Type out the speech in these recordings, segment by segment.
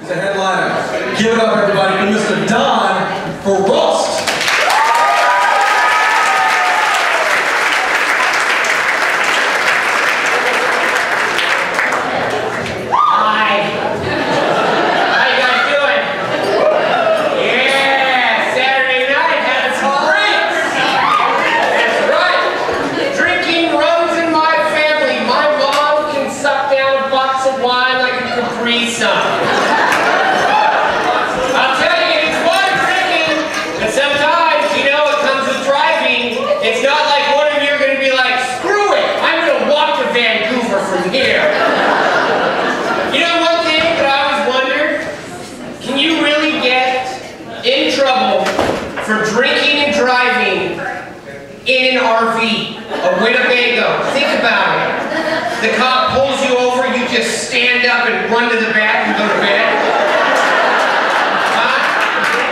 to headline it. Give it up, everybody, for Mr. Don for Roast. For drinking and driving in an RV, a Winnebago. Think about it. The cop pulls you over, you just stand up and run to the back and go to bed.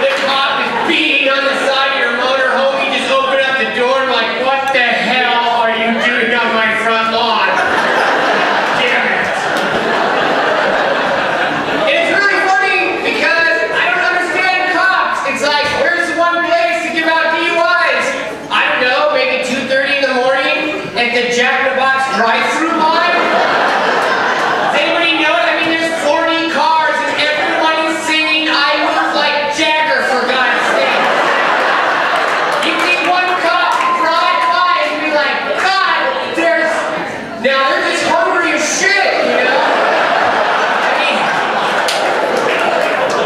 The cop is beating on the side of your motorhome, you just open up the door and like, what the hell are you doing on my front lawn? Damn it. And it's really funny because I don't understand cops. It's like, where's the one place to give out DUIs? I don't know, maybe 2:30 in the morning at the Jack in the Box drive-thru line? Does anybody know it? I mean, there's 40 cars and everybody's singing I Move Like Jagger, for God's sake. You see one cop drive by and be like, God, now they're just hungry as shit, you know?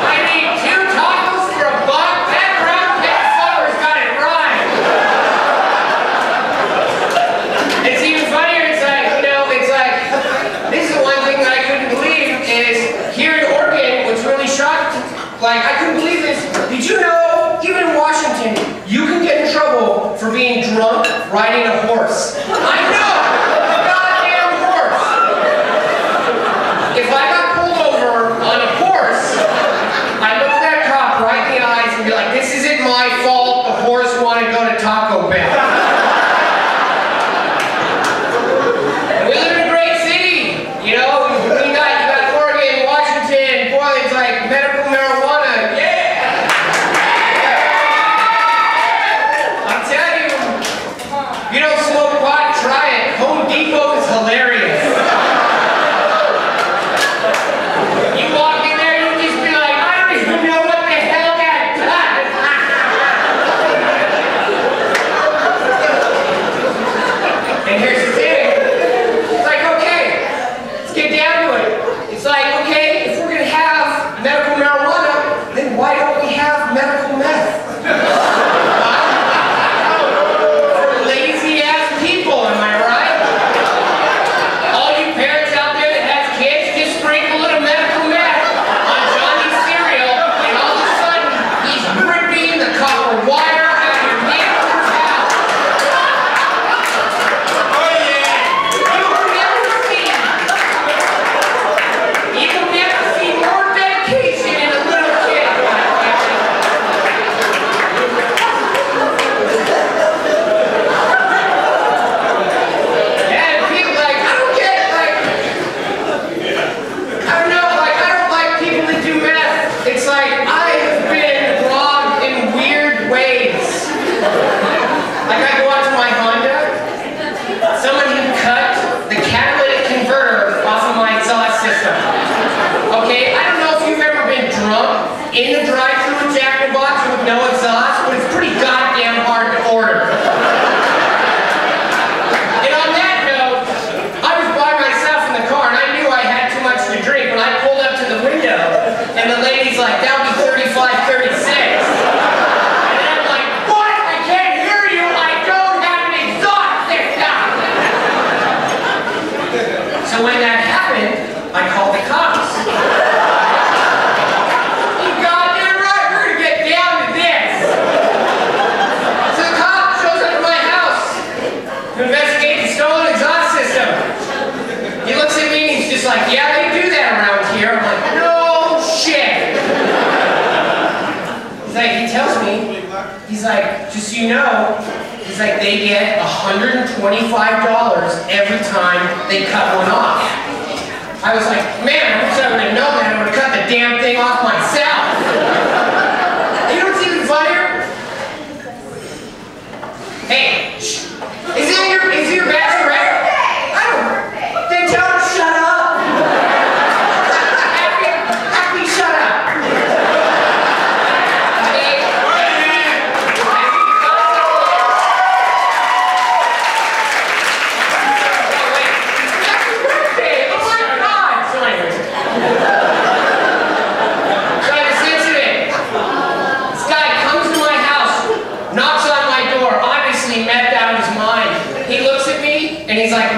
I mean, 2 tacos for $1. That brown pet farmer's got it right. It's even funnier, it's like, you know, it's like, this is the one thing that I couldn't believe is here in Oregon, what's really shocked, like, I couldn't believe this. Did you know, even in Washington, you can get in trouble for being drunk riding a horse? I know! A goddamn horse! If I got pulled over on a horse, I'd look that cop right in the eyes and be like, this isn't my fault, the horse wanted to go to Taco Bell. And we live in a great city, you know, you got Oregon, Washington, boy, it's like medical marijuana, yeah! I'm telling you, if you don't smoke pot, try it. Home Depot is hilarious. You walk in there, you just be like, I don't even know what the hell that does. And here's the thing. It's like, okay, let's get down to it. It's like, okay, if we're going to have medical marijuana, then why don't we have medical meth? For lazy-ass people, am I right? All you parents out there that have kids, just sprinkle a little medical meth on Johnny's cereal, and all of a sudden, he's ripping the copper wire out of your neighbor's house. Oh yeah! You will never see more dedication in a little kid. And people like, I don't get it, like, I don't know, like, I don't like people that do meth. It's like, I have been robbed in weird ways. Like, I go out to my Honda, someone had cut the catalytic converter off of my exhaust system. Okay, I don't know if you've ever been drunk in the drive-thru with Jack in the Box with no exhaust, but it's pretty goddamn hard to order. And on that note, I was by myself in the car and I knew I had too much to drink when I pulled up to the window and the lady's like, that'll be $35.36. And I'm like, what? I can't hear you. I don't have an exhaust system. So when that happened, I called the cops. You goddamn right, we're gonna get down to this. So the cop shows up at my house to investigate the stolen exhaust system. He looks at me and he's just like, yeah, they do that around here. I'm like, no shit. He's like, he tells me, he's like, just so you know, he's like, they get $125 every time they cut one off. I was like, man, I wish I would have known that. I would have cut the damn thing off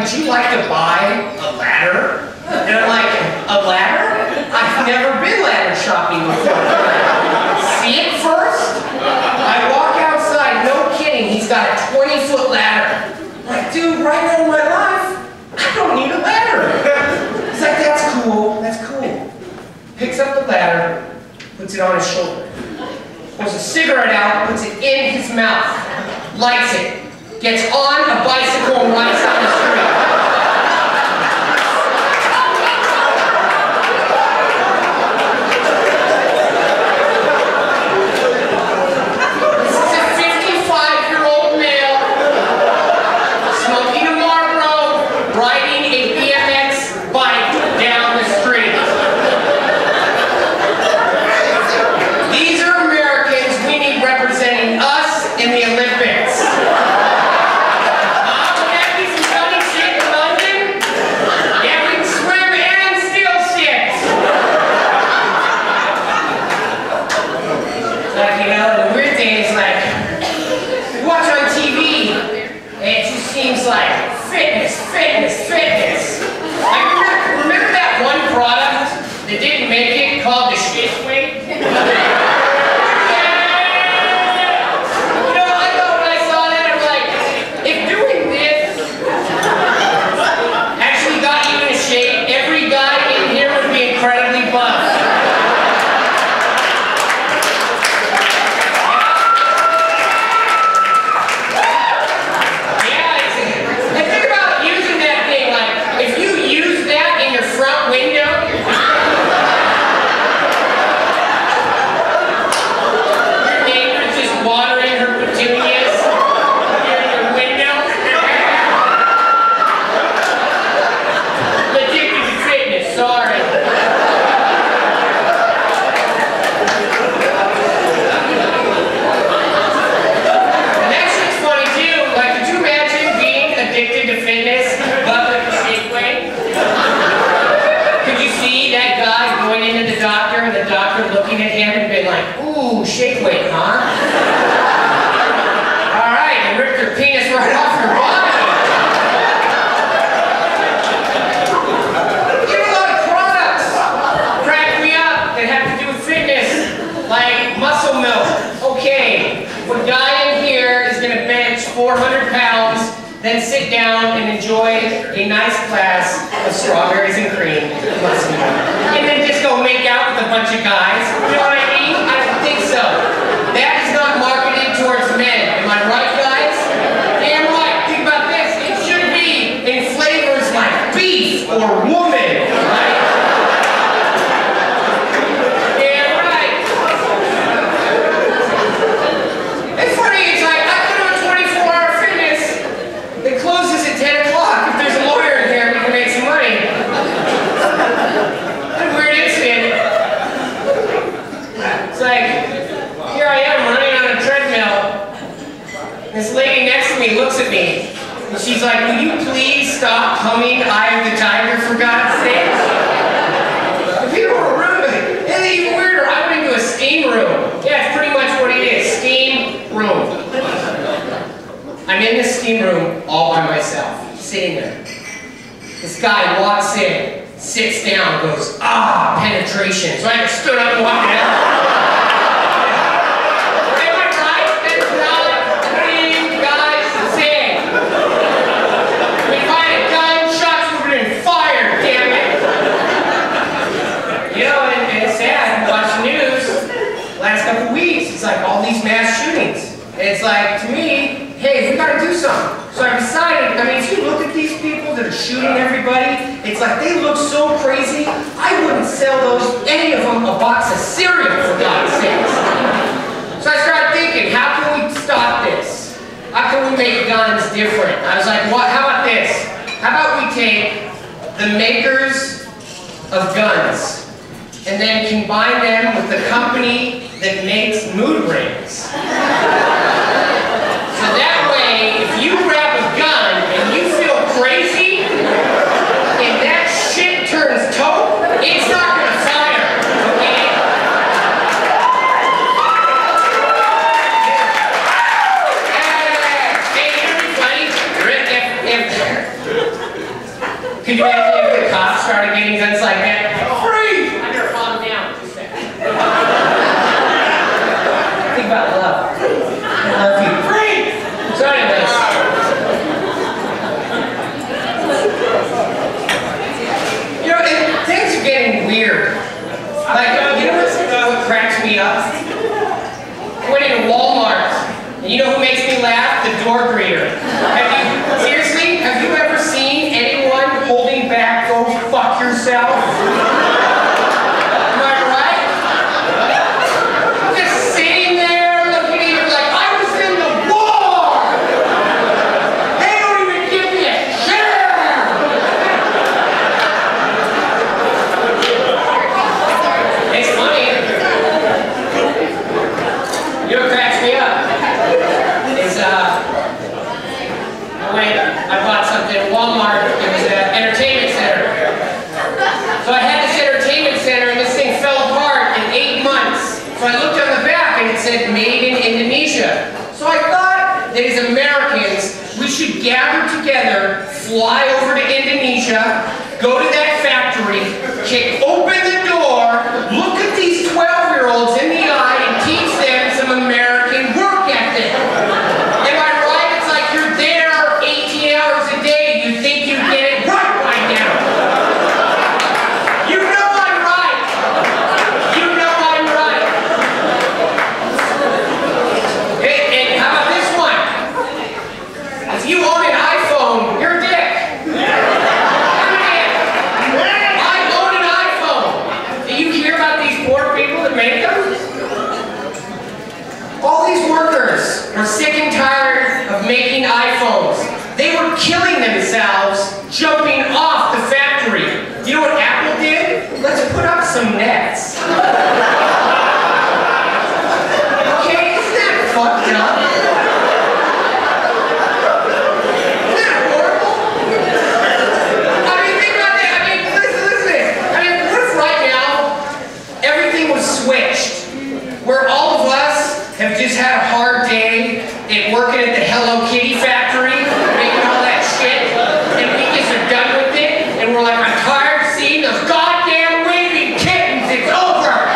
would you like to buy a ladder? And I'm like, a ladder? I've never been ladder shopping before. See it first? I walk outside, no kidding, he's got a 20-foot ladder. I'm like, dude, right now in my life, I don't need a ladder. He's like, that's cool, that's cool. Picks up the ladder, puts it on his shoulder. Pulls a cigarette out, puts it in his mouth, lights it, gets on a bicycle and rides down the street. This is a 55-year-old male smoking a Marlboro, riding a BMX bike down the street. These are Americans we need representing us in the Olympics. Seems like fitness, fitness, fitness. Like, remember that one product that didn't make it called the shit weight? Yeah. You know, I thought when I saw that, I'm like, if doing this actually got you into shape, every guy in here would be incredibly buff. Shake weight, huh? All right, you ripped your penis right off your body. There are a lot of products crack me up that have to do with fitness, like muscle milk. Okay, a guy in here is going to bench 400 pounds, then sit down and enjoy a nice glass of strawberries and cream, muscle milk, and then just go make out with a bunch of guys. You know what I mean? I don't think so. That is not marketed towards men. Am I right, guys? Damn right. Think about this. It should be in flavors like beef or woman, right? Damn right. It's funny. It's like I can do a 24-hour fitness that closes at 10 o'clock. If there's a lawyer in here, we can make some money. A weird incident. It's like, here I am running on a treadmill. This lady next to me looks at me, and she's like, will you please stop humming Eye of the Tiger, for God's sake? The people were rude. And even weirder, I went into a steam room. Yeah, it's pretty much what it is, steam room. I'm in the steam room all by myself, sitting there. This guy walks in, sits down, goes, ah, penetration. So I stood up and walked out. It's like all these mass shootings. And it's like, to me, hey, we gotta do something. So I decided, I mean, if you look at these people that are shooting everybody, it's like they look so crazy, I wouldn't sell any of them a box of cereal, for God's sakes. So I started thinking, how can we stop this? How can we make guns different? I was like, what? How about this? How about we take the makers of guns and then combine them with the company that makes mood rings. So that way, if you grab a gun and you feel crazy, and that shit turns taupe, it's not gonna fire, okay? Hey, everybody, you imagine if the cops started getting guns like that? Free! I better calm down just a second. Think about love. I love you. Free! So anyways. You know, things are getting weird. Like, you know what cracks me up? I went into Walmart, and you know who makes me laugh? The door greeter. Seriously, have you ever seen anyone holding back, go fuck yourself? Am I right? Just sitting there looking at you like, I was in the war! They don't even give me a share! It's funny. You know what cracks me up? Is, I bought something at Walmart. It was an entertainment center. So I had this entertainment center, and this thing fell apart in 8 months. So I looked on the back, and it said, made in Indonesia. So I thought that as Americans, we should gather together, fly over to Indonesia, go to that factory, kick open the door, look at these 12-year-olds in the eye, and teach them some American work ethic. Am I right? It's like you're there 18 hours a day. You think you get it right by now. You know I'm right. You know I'm right. And how about this one? If you own an iPhone, you're a dick. I own an iPhone. Do you hear about these poor people that make them? All these workers are sick and tired of making iPhones. They were killing themselves jumping off the factory. You know what Apple did? Let's put up some nets. Okay, isn't that fucked up? Isn't that horrible? I mean, think about that. I mean, listen to this. I mean, what if right now everything was switched? Where all of us have just had a hard day at working at the Hello Kitty factory, making all that shit, and we just are done with it, and we're like, I'm tired of seeing those goddamn waving kittens, it's over!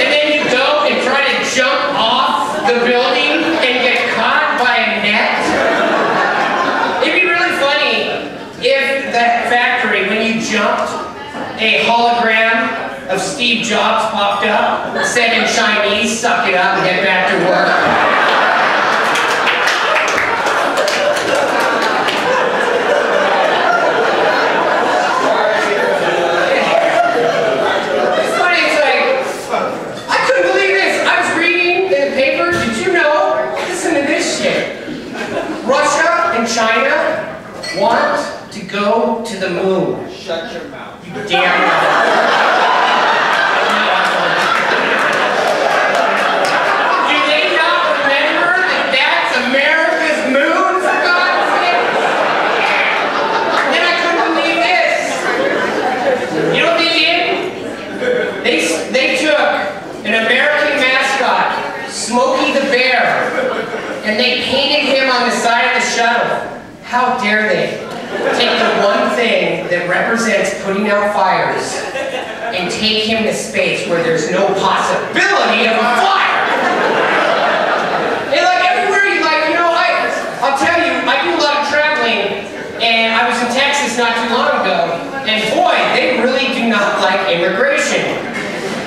And then you go and try to jump off the building and get caught by a net. It'd be really funny if that factory, when you jumped, a hologram of Steve Jobs popped up, said in Chinese, suck it up and get back to work. It's funny, it's like, I couldn't believe this. I was reading in the paper, did you know, listen to this shit. Russia and China want to go to the moon. Shut your mouth. You damn right. They took an American mascot, Smokey the Bear, and they painted him on the side of the shuttle. How dare they take the one thing that represents putting out fires and take him to space where there's no possibility of a fire. And like everywhere, I'll tell you, I do a lot of traveling, and I was in Texas not too long ago, and boy, they really do not like immigration.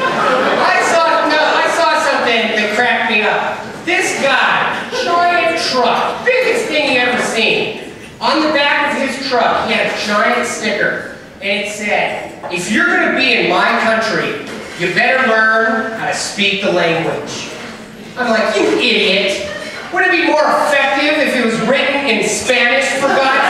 I saw something that cracked me up. This guy, giant truck, biggest thing you ever seen. On the back of his truck, he had a giant sticker, and it said, if you're going to be in my country, you better learn how to speak the language. I'm like, you idiot. Wouldn't it be more effective if it was written in Spanish, for God's